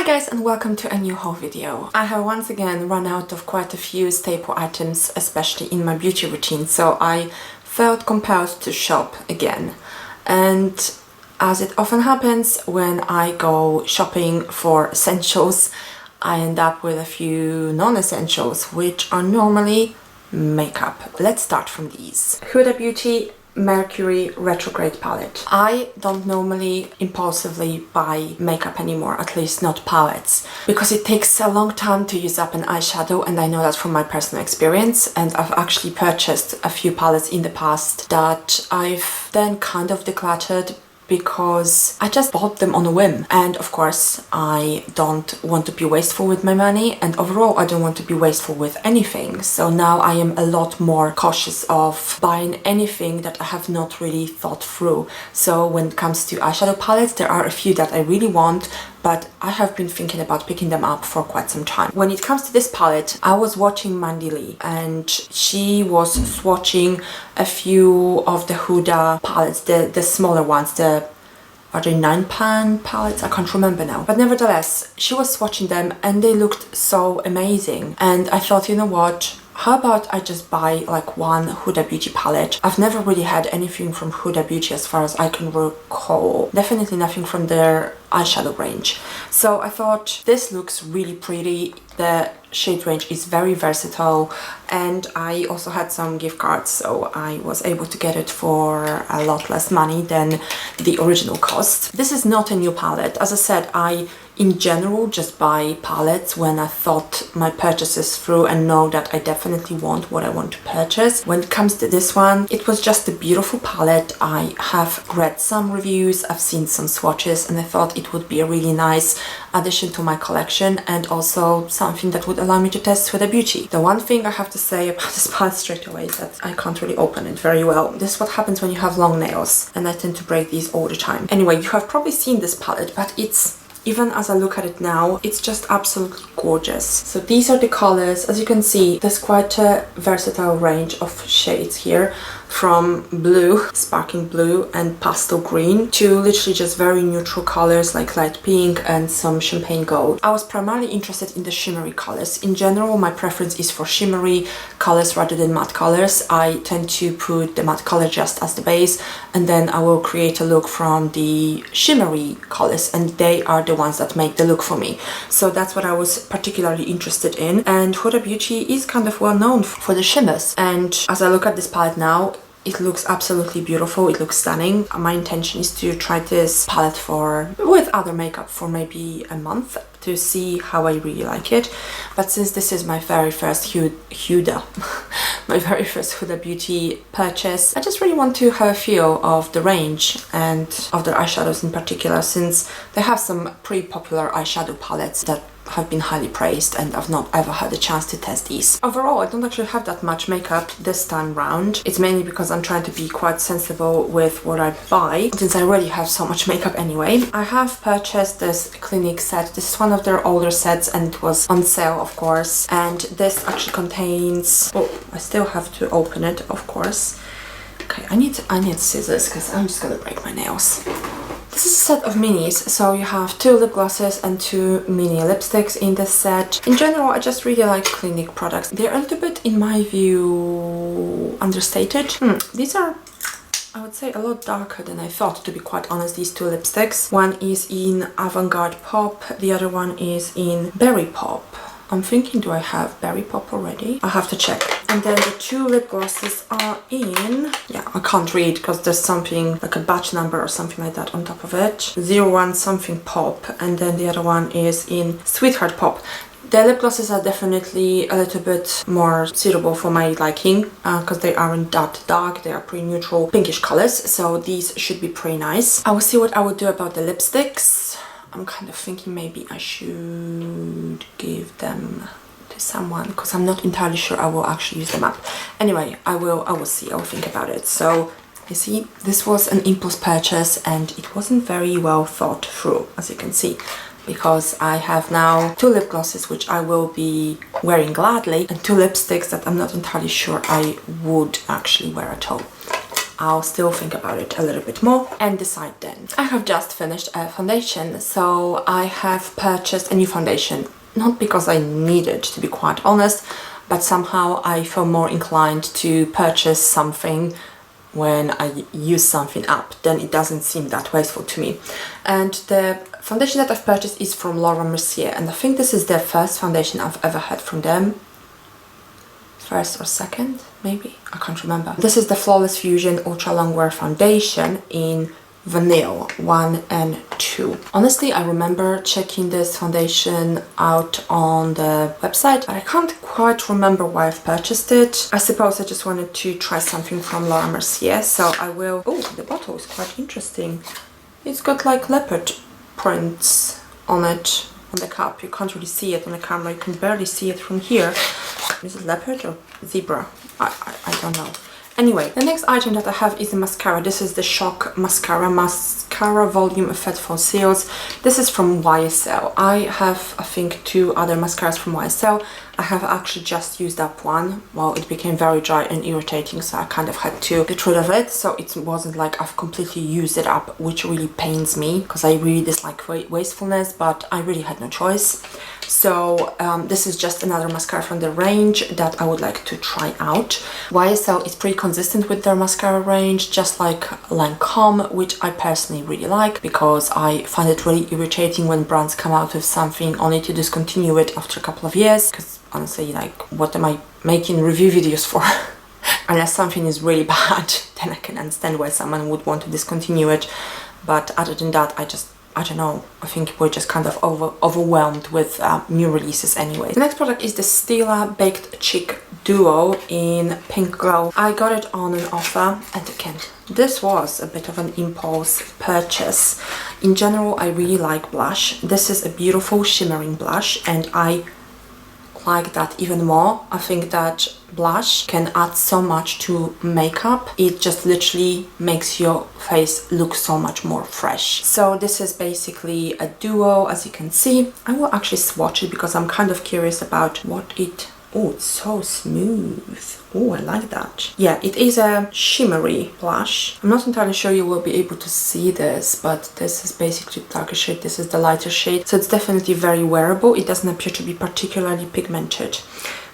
Hi guys, and welcome to a new haul video. I have once again run out of quite a few staple items, especially in my beauty routine, so I felt compelled to shop again. And as it often happens when I go shopping for essentials, I end up with a few non-essentials, which are normally makeup. Let's start from these. Huda Beauty Mercury Retrograde palette. I don't normally impulsively buy makeup anymore, at least not palettes, because it takes a long time to use up an eyeshadow, and I know that from my personal experience. And I've actually purchased a few palettes in the past that I've then kind of decluttered because I just bought them on a whim. And of course I don't want to be wasteful with my money, and overall I don't want to be wasteful with anything. So now I am a lot more cautious of buying anything that I have not really thought through. So when it comes to eyeshadow palettes, there are a few that I really want, but I have been thinking about picking them up for quite some time. When it comes to this palette, I was watching Mandy Lee and she was swatching a few of the Huda palettes, the smaller ones, are they 9-pan palettes? I can't remember now. But nevertheless, she was swatching them and they looked so amazing. And I thought, you know what? How about I just buy like one Huda Beauty palette? I've never really had anything from Huda Beauty as far as I can recall. Definitely nothing from their eyeshadow range. So I thought this looks really pretty. The shade range is very versatile, and I also had some gift cards, so I was able to get it for a lot less money than the original cost. This is not a new palette. As I said, I in general just buy palettes when I thought my purchases through and know that I definitely want what I want to purchase. When it comes to this one, it was just a beautiful palette. I have read some reviews, I've seen some swatches, and I thought it would be a really nice addition to my collection, and also something that would allow me to test Huda Beauty. The one thing I have to say about this palette straight away is that I can't really open it very well. This is what happens when you have long nails, and I tend to break these all the time. Anyway, you have probably seen this palette, but even as I look at it now, it's just absolutely gorgeous. So these are the colors. As you can see, there's quite a versatile range of shades here, from blue, sparkling blue and pastel green, to literally just very neutral colors like light pink and some champagne gold. I was primarily interested in the shimmery colors. In general, my preference is for shimmery colors rather than matte colors. I tend to put the matte color just as the base, and then I will create a look from the shimmery colors, and they are the ones that make the look for me. So that's what I was particularly interested in, and Huda Beauty is kind of well known for the shimmers. And as I look at this palette now, it looks absolutely beautiful. It looks stunning. My intention is to try this palette with other makeup for maybe a month to see how I really like it. But since this is my very first Huda Beauty purchase, I just really want to have a feel of the range and of their eyeshadows in particular, since they have some pretty popular eyeshadow palettes that have been highly praised, and I've not ever had a chance to test these. Overall, I don't actually have that much makeup this time round. It's mainly because I'm trying to be quite sensible with what I buy, since I already have so much makeup anyway. I have purchased this Clinique set. This is one of their older sets, and it was on sale, of course. And this actually contains... oh, I still have to open it, of course. Okay, I need scissors because I'm just gonna break my nails. This is a set of minis, so you have 2 lip glosses and 2 mini lipsticks in this set. In general, I just really like Clinique products. They're a little bit, in my view, understated. These are, I would say, a lot darker than I thought, to be quite honest, these 2 lipsticks. One is in Avant-Garde Pop, the other one is in Berry Pop. I'm thinking, do I have Berry Pop already? I'll have to check. And then the 2 lip glosses are in... yeah, I can't read because there's something like a batch number or something like that on top of it. 01 something Pop, and then the other one is in Sweetheart Pop. The lip glosses are definitely a little bit more suitable for my liking because they aren't that dark. They are pretty neutral pinkish colors, so these should be pretty nice. I will see what I would do about the lipsticks. I'm kind of thinking maybe I should give them to someone, because I'm not entirely sure I will actually use them up. Anyway, I will see. I'll think about it. So you see, this was an impulse purchase, and it wasn't very well thought through, as you can see, because I have now 2 lip glosses which I will be wearing gladly, and 2 lipsticks that I'm not entirely sure I would actually wear at all. I'll still think about it a little bit more and decide then. I have just finished a foundation, so I have purchased a new foundation, not because I need it, to be quite honest, but somehow I feel more inclined to purchase something when I use something up, then it doesn't seem that wasteful to me. And the foundation that I've purchased is from Mercier, and I think this is the first foundation I've ever had from them. First or second, maybe? I can't remember. This is the Flawless Fusion Ultra Longwear Foundation in Vanille 1 and 2. Honestly, I remember checking this foundation out on the website, but I can't quite remember why I've purchased it. I suppose I just wanted to try something from Mercier, so I will... Oh, the bottle is quite interesting. It's got like leopard prints on it, on the cup. You can't really see it on the camera, you can barely see it from here. Is it leopard or zebra? I don't know. Anyway, the next item that I have is a mascara. This is the Shock Mascara Volume Effect for Seals. This is from YSL. I have, I think, 2 other mascaras from YSL. I have actually just used up one. Well, it became very dry and irritating, so I kind of had to get rid of it. So it wasn't like I've completely used it up, which really pains me because I really dislike wastefulness, but I really had no choice. So this is just another mascara from the range that I would like to try out. YSL is pretty consistent with their mascara range, just like Lancome, which I personally really like because I find it really irritating when brands come out with something only to discontinue it after a couple of years. Because honestly, like, what am I making review videos for? Unless something is really bad, then I can understand why someone would want to discontinue it. But other than that, I don't know, I think we're just kind of overwhelmed with new releases anyway. The next product is the Stila Baked Cheek Duo in Pink Glow. I got it on an offer, and again, this was a bit of an impulse purchase. In general, I really like blush. This is a beautiful shimmering blush, and I like that even more. I think that blush can add so much to makeup. It just literally makes your face look so much more fresh. So this is basically a duo, as you can see. I will actually swatch it because I'm kind of curious about what it... Oh, it's so smooth. Oh, I like that. Yeah, it is a shimmery blush. I'm not entirely sure you will be able to see this, but this is basically the darker shade. This is the lighter shade. So it's definitely very wearable. It doesn't appear to be particularly pigmented.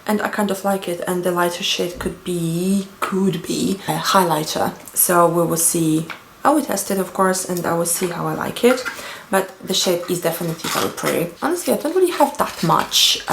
And I kind of like it. And the lighter shade could be a highlighter. So we will see. I will test it, of course, and I will see how I like it. But the shade is definitely very pretty. Honestly, I don't really have that much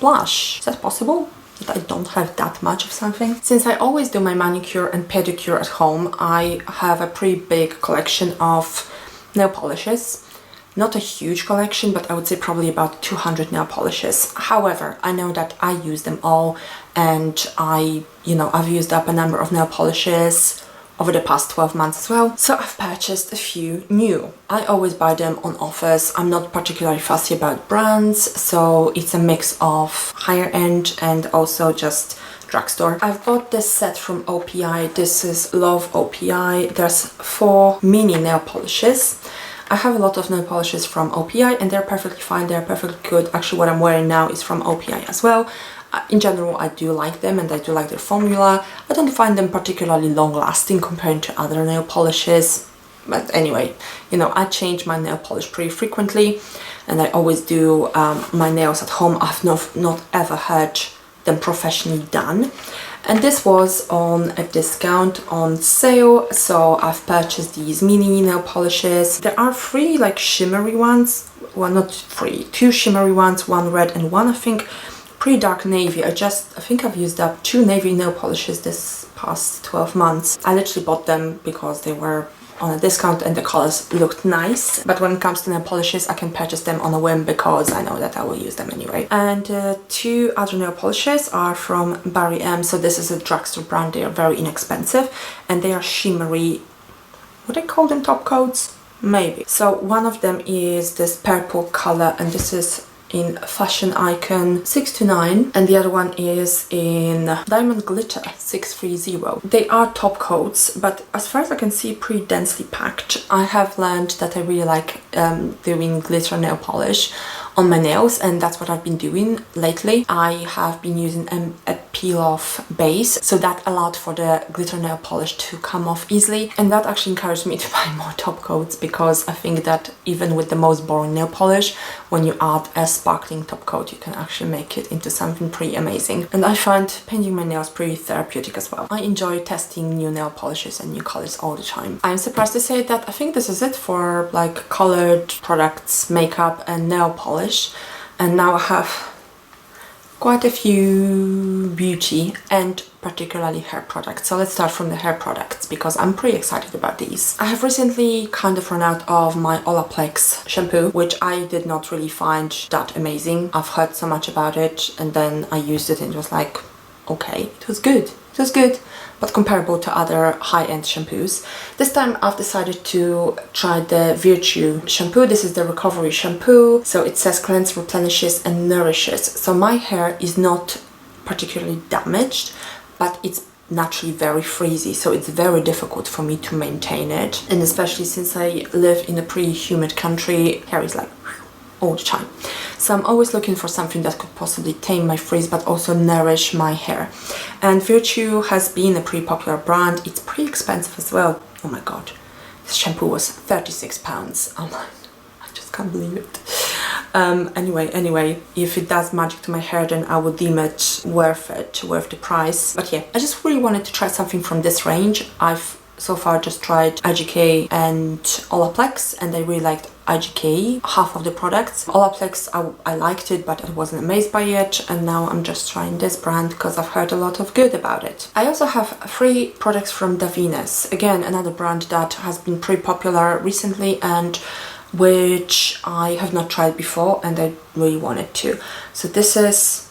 blush. Is that possible? That I don't have that much of something? Since I always do my manicure and pedicure at home, I have a pretty big collection of nail polishes. Not a huge collection, but I would say probably about 200 nail polishes. However, I know that I use them all, and I've used up a number of nail polishes over the past 12 months as well. So I've purchased a few new. I always buy them on offers. I'm not particularly fussy about brands, so it's a mix of higher end and also just drugstore. I've bought this set from OPI. This is Love OPI. There's 4 mini nail polishes. I have a lot of nail polishes from OPI and they're perfectly fine, they're perfectly good. Actually, what I'm wearing now is from OPI as well. In general, I do like them and I do like their formula. I don't find them particularly long-lasting compared to other nail polishes. But anyway, I change my nail polish pretty frequently and I always do my nails at home. I've not ever had them professionally done. And this was on a discount on sale, so I've purchased these mini nail polishes. There are 3 like shimmery ones, well not 3, 2 shimmery ones, 1 red and 1 I think pretty dark navy. I think I've used up 2 navy nail polishes this past 12 months. I literally bought them because they were on a discount and the colors looked nice, but when it comes to nail polishes I can purchase them on a whim because I know that I will use them anyway. And 2 other nail polishes are from Barry M, so this is a drugstore brand. They are very inexpensive and they are shimmery, would I call them top coats? Maybe. So one of them is this purple color and this is in Fashion Icon 629 and the other one is in Diamond Glitter 630. They are top coats, but as far as I can see, pretty densely packed. I have learned that I really like doing glitter nail polish on my nails and that's what I've been doing lately. I have been using a peel-off base, so that allowed for the glitter nail polish to come off easily, and that actually encouraged me to buy more top coats, because I think that even with the most boring nail polish, when you add a sparkling top coat, you can actually make it into something pretty amazing. And I find painting my nails pretty therapeutic as well. I enjoy testing new nail polishes and new colors all the time. I'm surprised to say that I think this is it for like colored products, makeup and nail polish. And now I have quite a few beauty and particularly hair products. So let's start from the hair products, because I'm pretty excited about these. I have recently kind of run out of my Olaplex shampoo, which I did not really find that amazing. I've heard so much about it, and then I used it and it was like, okay, it was good. It was good, but comparable to other high-end shampoos. This time I've decided to try the Virtue shampoo. This is the recovery shampoo. So it says cleanse, replenishes and nourishes. So my hair is not particularly damaged, but it's naturally very frizzy, so it's very difficult for me to maintain it. And especially since I live in a pretty humid country, hair is like all the time. So I'm always looking for something that could possibly tame my frizz but also nourish my hair. And Virtue has been a pretty popular brand. It's pretty expensive as well. Oh my god, this shampoo was £36. Oh my, I just can't believe it. Anyway, if it does magic to my hair, then I would deem it, worth the price. But yeah, I just really wanted to try something from this range. I've so far just tried IGK and Olaplex, and I really liked IGK, half of the products. Olaplex, I liked it, but I wasn't amazed by it, and now I'm just trying this brand because I've heard a lot of good about it. I also have 3 products from Davines, again another brand that has been pretty popular recently and which I have not tried before, and I really wanted to. So this is,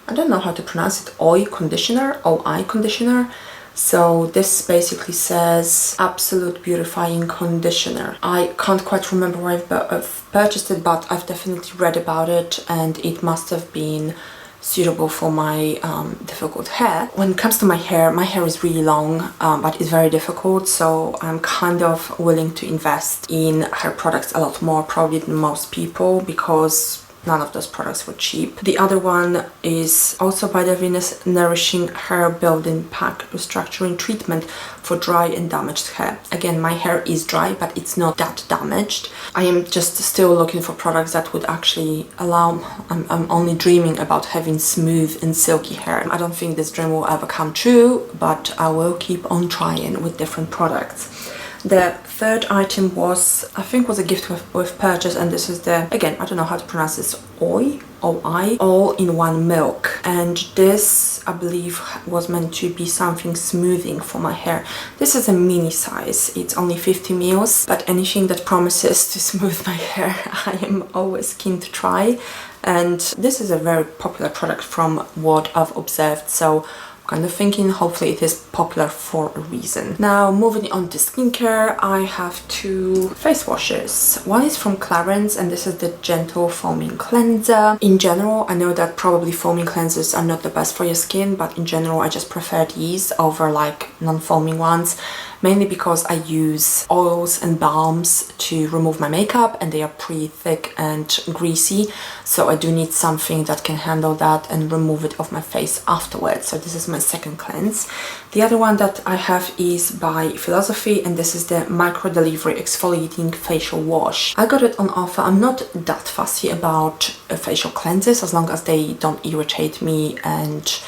I don't know how to pronounce it, OI conditioner. So this basically says Absolute Beautifying Conditioner. I can't quite remember where I've purchased it, but I've definitely read about it, and it must have been suitable for my difficult hair. When it comes to my hair is really long, but it's very difficult, so I'm kind of willing to invest in hair products a lot more probably than most people, because none of those products were cheap. The other one is also by Davines, Nourishing Hair Building Pack Restructuring Treatment for Dry and Damaged Hair. Again, my hair is dry, but it's not that damaged. I am just still looking for products that would actually allow, I'm only dreaming about having smooth and silky hair. I don't think this dream will ever come true, but I will keep on trying with different products. The third item was, I think, was a gift with purchase, and this is the, again, I don't know how to pronounce this, OI, all-in-one milk. And this, I believe, was meant to be something smoothing for my hair. This is a mini size, it's only 50 ml, but anything that promises to smooth my hair, I am always keen to try. And this is a very popular product from what I've observed, so kind of thinking hopefully it is popular for a reason. Now moving on to skincare, I have 2 face washes. One is from Clarins, and this is the Gentle Foaming Cleanser. In general, I know that probably foaming cleansers are not the best for your skin, but in general I just prefer these over like non-foaming ones, mainly because I use oils and balms to remove my makeup, and they are pretty thick and greasy, so I do need something that can handle that and remove it off my face afterwards. So this is my second cleanse. The other one that I have is by Philosophy, and this is the Micro Delivery Exfoliating Facial Wash. I got it on offer. I'm not that fussy about facial cleanses as long as they don't irritate me and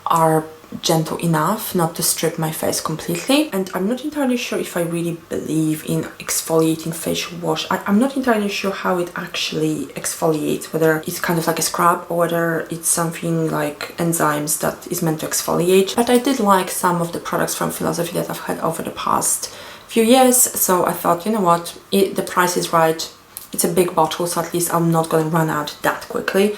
are gentle enough not to strip my face completely. And I'm not entirely sure if I really believe in exfoliating facial wash. I'm not entirely sure how it actually exfoliates, whether it's kind of like a scrub or whether it's something like enzymes that is meant to exfoliate. But I did like some of the products from Philosophy that I've had over the past few years, so I thought, you know what, the price is right. It's a big bottle, so at least I'm not going to run out that quickly.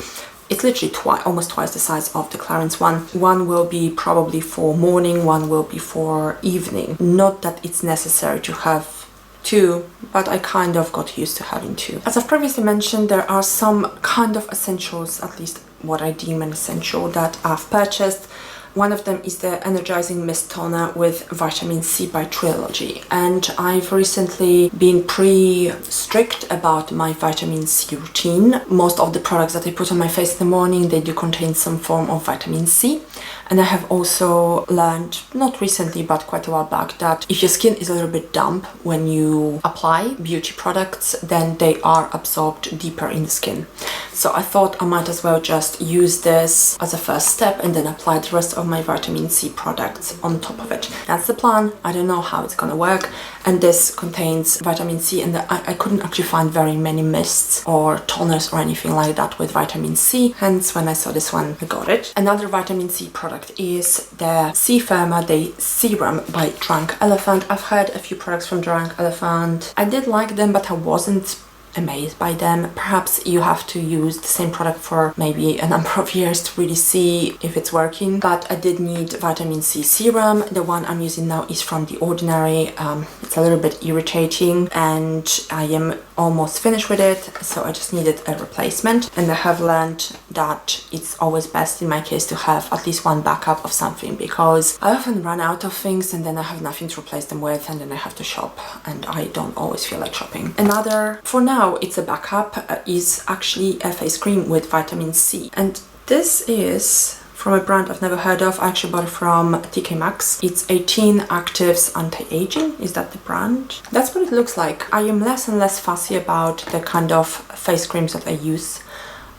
It's literally almost twice the size of the Clarins one. One will be probably for morning, one will be for evening. Not that it's necessary to have 2, but I kind of got used to having 2. As I've previously mentioned, there are some kind of essentials, at least what I deem an essential, that I've purchased. One of them is the Energizing Mist Toner with Vitamin C by Trilogy. And I've recently been pretty strict about my vitamin C routine. Most of the products that I put on my face in the morning, they do contain some form of vitamin C. And I have also learned, not recently but quite a while back, that if your skin is a little bit damp when you apply beauty products, then they are absorbed deeper in the skin. So I thought I might as well just use this as a first step and then apply the rest of my vitamin C products on top of it. That's the plan. I don't know how it's gonna work. And this contains vitamin C, and I couldn't actually find very many mists or toners or anything like that with vitamin C. Hence, when I saw this one, I got it. Another vitamin C product is the C Firma Day Serum by Drunk Elephant. I've had a few products from Drunk Elephant. I did like them, but I wasn't amazed by them. Perhaps you have to use the same product for maybe a number of years to really see if it's working, but I did need vitamin C serum. The one I'm using now is from The Ordinary. It's a little bit irritating and I am almost finished with it, so I just needed a replacement. And I have learned that it's always best in my case to have at least one backup of something, because I often run out of things and then I have nothing to replace them with, and then I have to shop, and I don't always feel like shopping. Another, for now it's a backup, is actually a face cream with vitamin C, and this is from a brand I've never heard of. I actually bought it from TK Maxx. It's 18 Actives Anti-Aging. Is that the brand? That's what it looks like. I am less and less fussy about the kind of face creams that I use.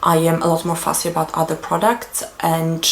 I am a lot more fussy about other products, and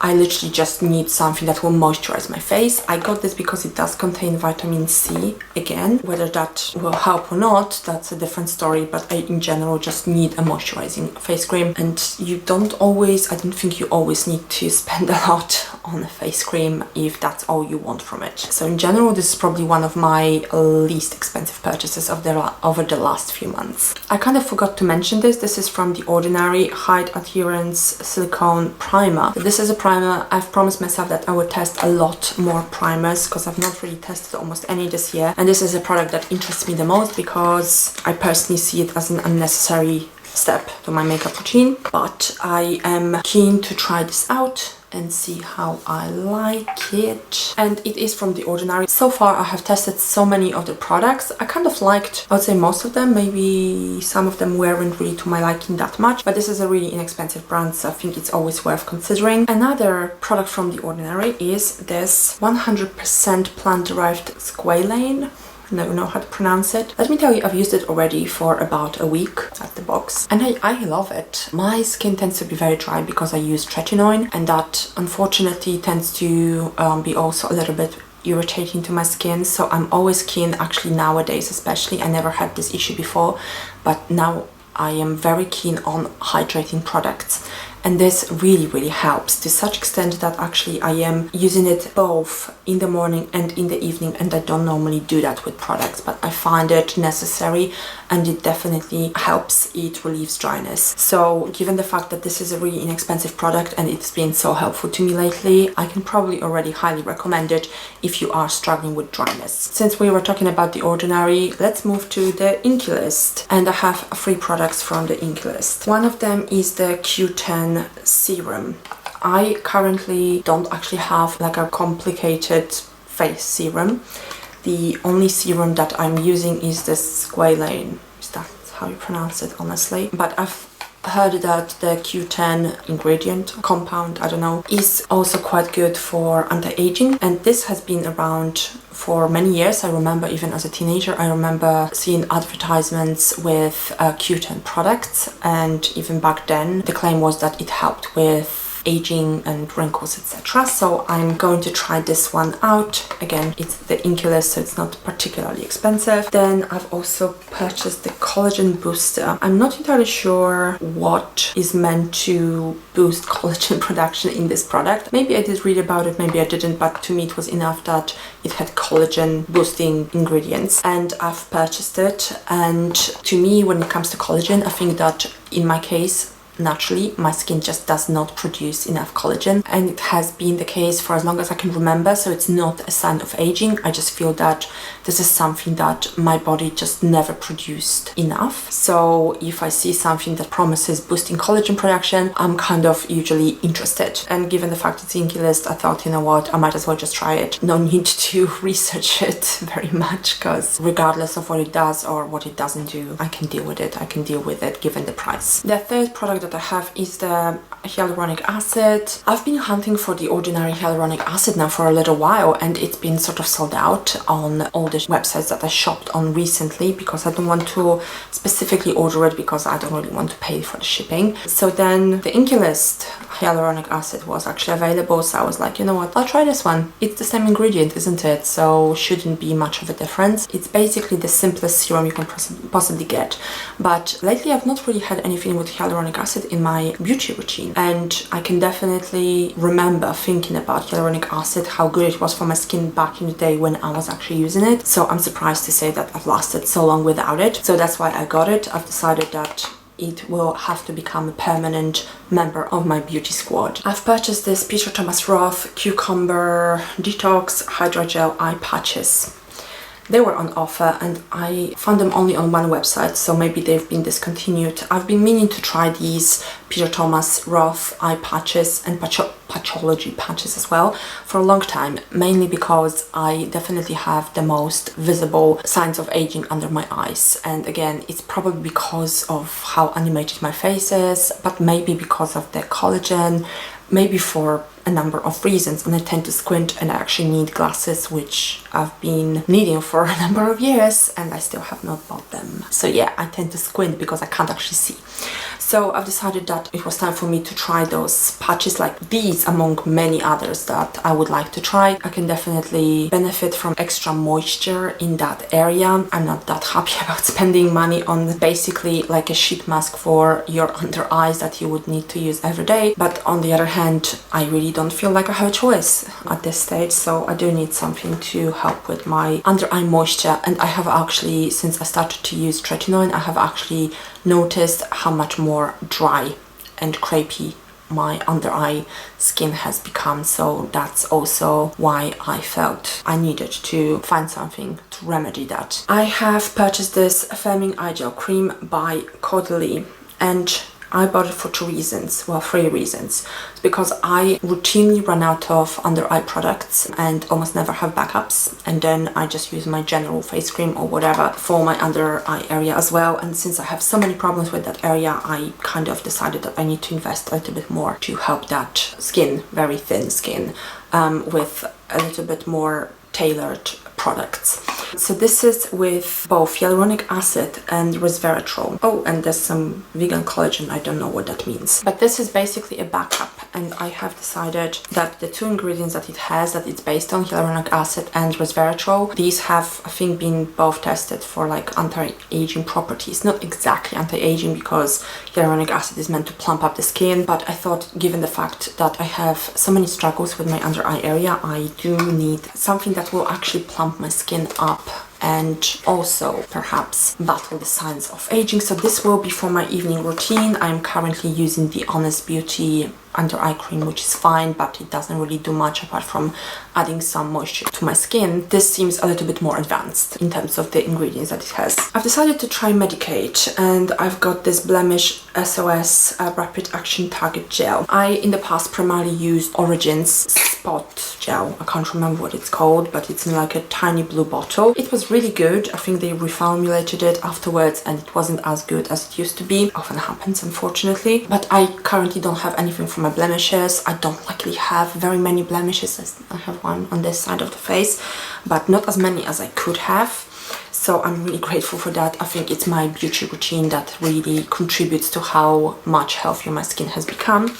I literally just need something that will moisturize my face. I got this because it does contain vitamin C. Again, whether that will help or not, that's a different story, but I in general just need a moisturizing face cream. And you don't always, I don't think you always need to spend a lot on a face cream if that's all you want from it. So in general, this is probably one of my least expensive purchases of over the last few months. I kind of forgot to mention this. This is from The Ordinary Hide Adherence Silicone Primer. This is a primer. I've promised myself that I would test a lot more primers because I've not really tested almost any this year, and this is a product that interests me the most because I personally see it as an unnecessary step to my makeup routine, but I am keen to try this out and see how I like it. And it is from The Ordinary. So far I have tested so many of the products. I kind of liked, I would say, most of them. Maybe some of them weren't really to my liking that much, but this is a really inexpensive brand, so I think it's always worth considering. Another product from The Ordinary is this 100% plant-derived squalane. I never know how to pronounce it. Let me tell you, I've used it already for about a week at the box, and I love it. My skin tends to be very dry because I use tretinoin, and that unfortunately tends to be also a little bit irritating to my skin. So I'm always keen, actually nowadays especially, I never had this issue before, but now I am very keen on hydrating products. And this really helps to such extent that actually I am using it both in the morning and in the evening, and I don't normally do that with products, but I find it necessary and it definitely helps. It relieves dryness. So given the fact that this is a really inexpensive product and it's been so helpful to me lately, I can probably already highly recommend it if you are struggling with dryness. Since we were talking about The Ordinary, let's move to the Inky List, and I have 3 products from the Inky List. One of them is the Q10 serum. I currently don't actually have like a complicated face serum. The only serum that I'm using is this squalane. Is that how you pronounce it, honestly? But I've heard that the Q10 ingredient, compound, I don't know, is also quite good for anti-aging, and this has been around for many years. I remember even as a teenager, I remember seeing advertisements with Q10 products, and even back then the claim was that it helped with aging and wrinkles, etc. So I'm going to try this one out. Again, it's the Inky List, so it's not particularly expensive. Then I've also purchased the collagen booster. I'm not entirely sure what is meant to boost collagen production in this product. Maybe I did read about it, maybe I didn't, but to me it was enough that it had collagen boosting ingredients, and I've purchased it. And to me, when it comes to collagen, I think that in my case, naturally my skin just does not produce enough collagen, and it has been the case for as long as I can remember, so it's not a sign of aging. I just feel that this is something that my body just never produced enough. So if I see something that promises boosting collagen production, I'm kind of usually interested, and given the fact it's Inky List, I thought, you know what, I might as well just try it. No need to research it very much, because regardless of what it does or what it doesn't do, I can deal with it. I can deal with it given the price. The third product that I have is the hyaluronic acid. I've been hunting for the ordinary hyaluronic acid now for a little while, and it's been sort of sold out on all the websites that I shopped on recently, because I don't want to specifically order it because I don't really want to pay for the shipping. So then the Inky List hyaluronic acid was actually available, so I was like, you know what, I'll try this one. It's the same ingredient, isn't it? So shouldn't be much of a difference. It's basically the simplest serum you can possibly get, but lately I've not really had anything with hyaluronic acid in my beauty routine, and I can definitely remember thinking about hyaluronic acid, how good it was for my skin back in the day when I was actually using it. So I'm surprised to say that I've lasted so long without it. So that's why I got it. I've decided that it will have to become a permanent member of my beauty squad. I've purchased this Peter Thomas Roth Cucumber Detox Hydrogel Eye Patches. They were on offer and I found them only on one website, so maybe they've been discontinued. I've been meaning to try these Peter Thomas Roth eye patches and patchology patches as well for a long time, mainly because I definitely have the most visible signs of aging under my eyes. And again, it's probably because of how animated my face is, but maybe because of the collagen, maybe for a number of reasons. And I tend to squint and I actually need glasses, which I've been needing for a number of years and I still have not bought them. So yeah, I tend to squint because I can't actually see. So I've decided that it was time for me to try those patches like these among many others that I would like to try. I can definitely benefit from extra moisture in that area. I'm not that happy about spending money on basically like a sheet mask for your under eyes that you would need to use every day. But on the other hand, I really don't feel like I have a choice at this stage, so I do need something to help with my under eye moisture. And I have actually, since I started to use tretinoin, I have actually noticed how much more dry and crepey my under eye skin has become, so that's also why I felt I needed to find something to remedy that. I have purchased this Firming Eye Gel Cream by Caudalie, and I bought it for three reasons, well, three reasons. It's because I routinely run out of under eye products and almost never have backups, and then I just use my general face cream or whatever for my under eye area as well. And since I have so many problems with that area, I kind of decided that I need to invest a little bit more to help that skin, very thin skin, with a little bit more tailored products. So this is with both hyaluronic acid and resveratrol. Oh, and there's some vegan collagen. I don't know what that means. But this is basically a backup, and I have decided that the two ingredients that it has, that it's based on hyaluronic acid and resveratrol, these have, I think, been both tested for like anti-aging properties. Not exactly anti-aging because hyaluronic acid is meant to plump up the skin, but I thought, given the fact that I have so many struggles with my under eye area, I do need something that will actually plump my skin up and also perhaps battle the signs of aging. So this will be for my evening routine. I'm currently using the Honest Beauty under eye cream, which is fine, but it doesn't really do much apart from adding some moisture to my skin. This seems a little bit more advanced in terms of the ingredients that it has. I've decided to try Medicate, and I've got this Blemish SOS Rapid Action Target Gel. I, in the past, primarily used Origins Spot Gel. I can't remember what it's called, but it's in like a tiny blue bottle. It was really good. I think they reformulated it afterwards and it wasn't as good as it used to be. Often happens, unfortunately. But I currently don't have anything for my blemishes. I don't likely have very many blemishes. I have one on this side of the face, but not as many as I could have. So I'm really grateful for that. I think it's my beauty routine that really contributes to how much healthier my skin has become.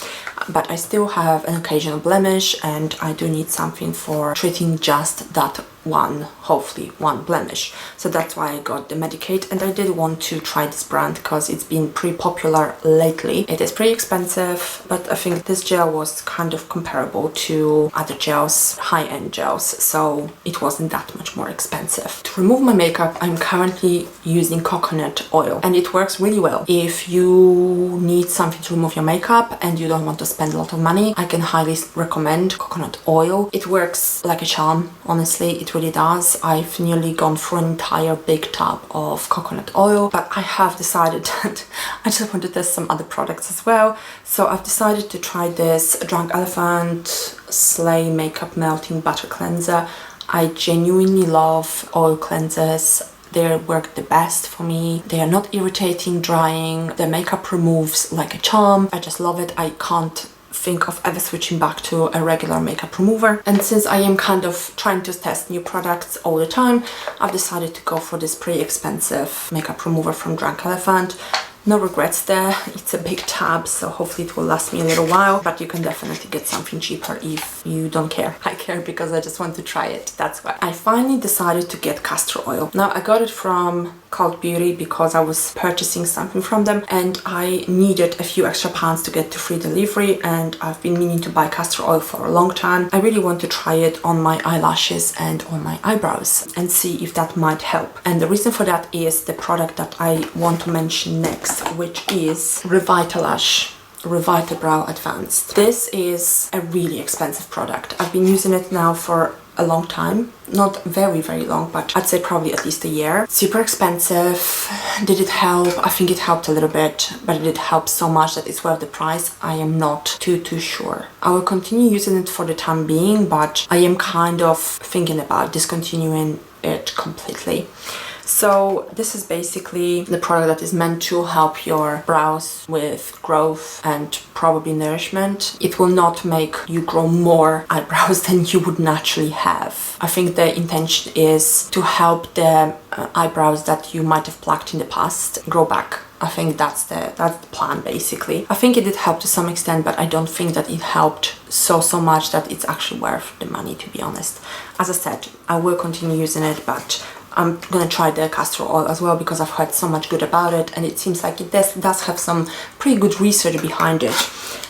But I still have an occasional blemish, and I do need something for treating just that hopefully one blemish. So that's why I got the Medicate, and I did want to try this brand because it's been pretty popular lately. It is pretty expensive, but I think this gel was kind of comparable to other gels, high-end gels, so it wasn't that much more expensive. To remove my makeup, I'm currently using coconut oil, and it works really well. If you need something to remove your makeup and you don't want to spend a lot of money, I can highly recommend coconut oil. It works like a charm, honestly, it really does. I've nearly gone through an entire big tub of coconut oil, but I have decided that I just want to test some other products as well. So I've decided to try this Drunk Elephant Slay Makeup Melting Butter Cleanser. I genuinely love oil cleansers. They work the best for me. They are not irritating, drying. The makeup removes like a charm. I just love it. I can't think of ever switching back to a regular makeup remover. And since I am kind of trying to test new products all the time, I've decided to go for this pretty expensive makeup remover from Drunk Elephant. No regrets there. It's a big tab, so hopefully it will last me a little while, but you can definitely get something cheaper if you don't care. I care because I just want to try it, that's why. I finally decided to get castor oil. Now, I got it from Cult Beauty because I was purchasing something from them and I needed a few extra pounds to get to free delivery, and I've been meaning to buy castor oil for a long time. I really want to try it on my eyelashes and on my eyebrows and see if that might help. And the reason for that is the product that I want to mention next, which is Revitalash Revitalosh Advanced. This is a really expensive product. I've been using it now for a long time, not very long, but I'd say probably at least a year. Super expensive. Did it help? I think it helped a little bit, but it did help so much that it's worth the price. I am not too sure. I will continue using it for the time being, but I am kind of thinking about discontinuing it completely. So this is basically the product that is meant to help your brows with growth and probably nourishment. It will not make you grow more eyebrows than you would naturally have. I think the intention is to help the eyebrows that you might have plucked in the past grow back. I think that's the plan basically. I think it did help to some extent, but I don't think that it helped so much that it's actually worth the money, to be honest. As I said, I will continue using it, but I'm gonna try the castor oil as well because I've heard so much good about it, and it seems like it does have some pretty good research behind it.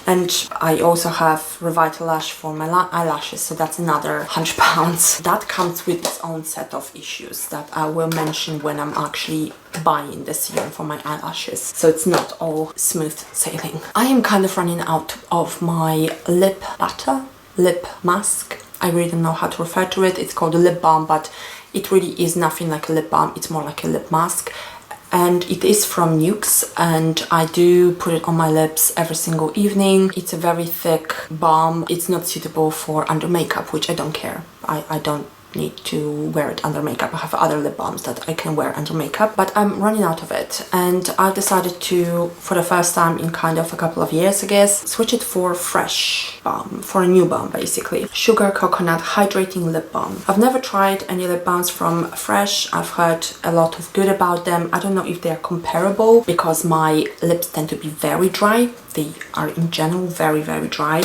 And I also have Revitalash for my eyelashes, so that's another £100. That comes with its own set of issues that I will mention when I'm actually buying the serum for my eyelashes, so it's not all smooth sailing. I am kind of running out of my lip mask. I really don't know how to refer to it. It's called a lip balm, but it really is nothing like a lip balm. It's more like a lip mask, and it is from Nuxe, and I do put it on my lips every single evening. It's a very thick balm. It's not suitable for under makeup, which I don't care. I don't need to wear it under makeup. I have other lip balms that I can wear under makeup, but I'm running out of it, and I decided to, for the first time in kind of a couple of years, I guess, switch it for fresh balm, for a new balm basically. Sugar Coconut Hydrating Lip Balm. I've never tried any lip balms from Fresh. I've heard a lot of good about them. I don't know if they're comparable because my lips tend to be very dry. They are in general very dry.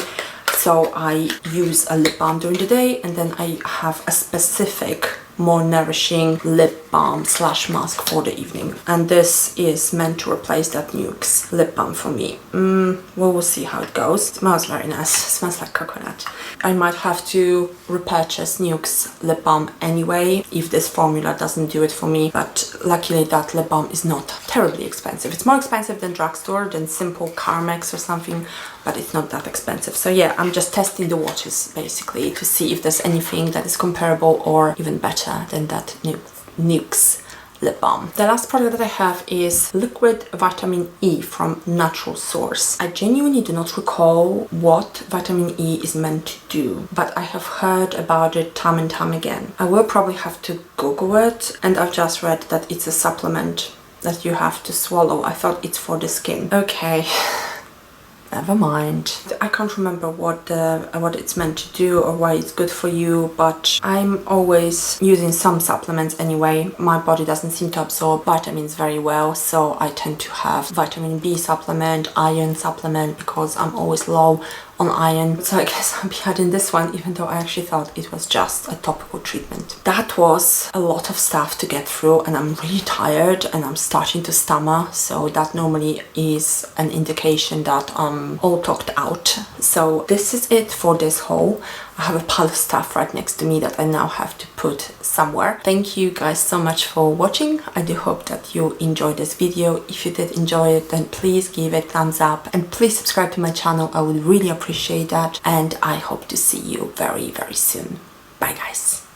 So I use a lip balm during the day, and then I have a specific, more nourishing lip balm / mask for the evening. And this is meant to replace that Nuxe lip balm for me. Well, we'll see how it goes. It smells very nice. It smells like coconut. I might have to repurchase Nuxe lip balm anyway if this formula doesn't do it for me, but luckily that lip balm is not terribly expensive. It's more expensive than drugstore, than simple Carmex or something, but it's not that expensive. So yeah, I'm just testing the waters basically to see if there's anything that is comparable or even better than that Nuxe lip balm. The last product that I have is liquid vitamin E from Natural Source. I genuinely do not recall what vitamin E is meant to do, but I have heard about it time and time again. I will probably have to Google it, and I've just read that it's a supplement that you have to swallow. I thought it's for the skin. Okay. Never mind. I can't remember what it's meant to do or why it's good for you, but I'm always using some supplements anyway. My body doesn't seem to absorb vitamins very well, so I tend to have vitamin B supplement, iron supplement, because I'm always low on iron. So I guess I'll be adding this one, even though I actually thought it was just a topical treatment. That was a lot of stuff to get through, and I'm really tired and I'm starting to stammer, so that normally is an indication that I'm all talked out. So this is it for this haul. I have a pile of stuff right next to me that I now have to put somewhere. Thank you guys so much for watching. I do hope that you enjoyed this video. If you did enjoy it, then please give it a thumbs up and please subscribe to my channel. I would really appreciate that, and I hope to see you very, very soon. Bye guys.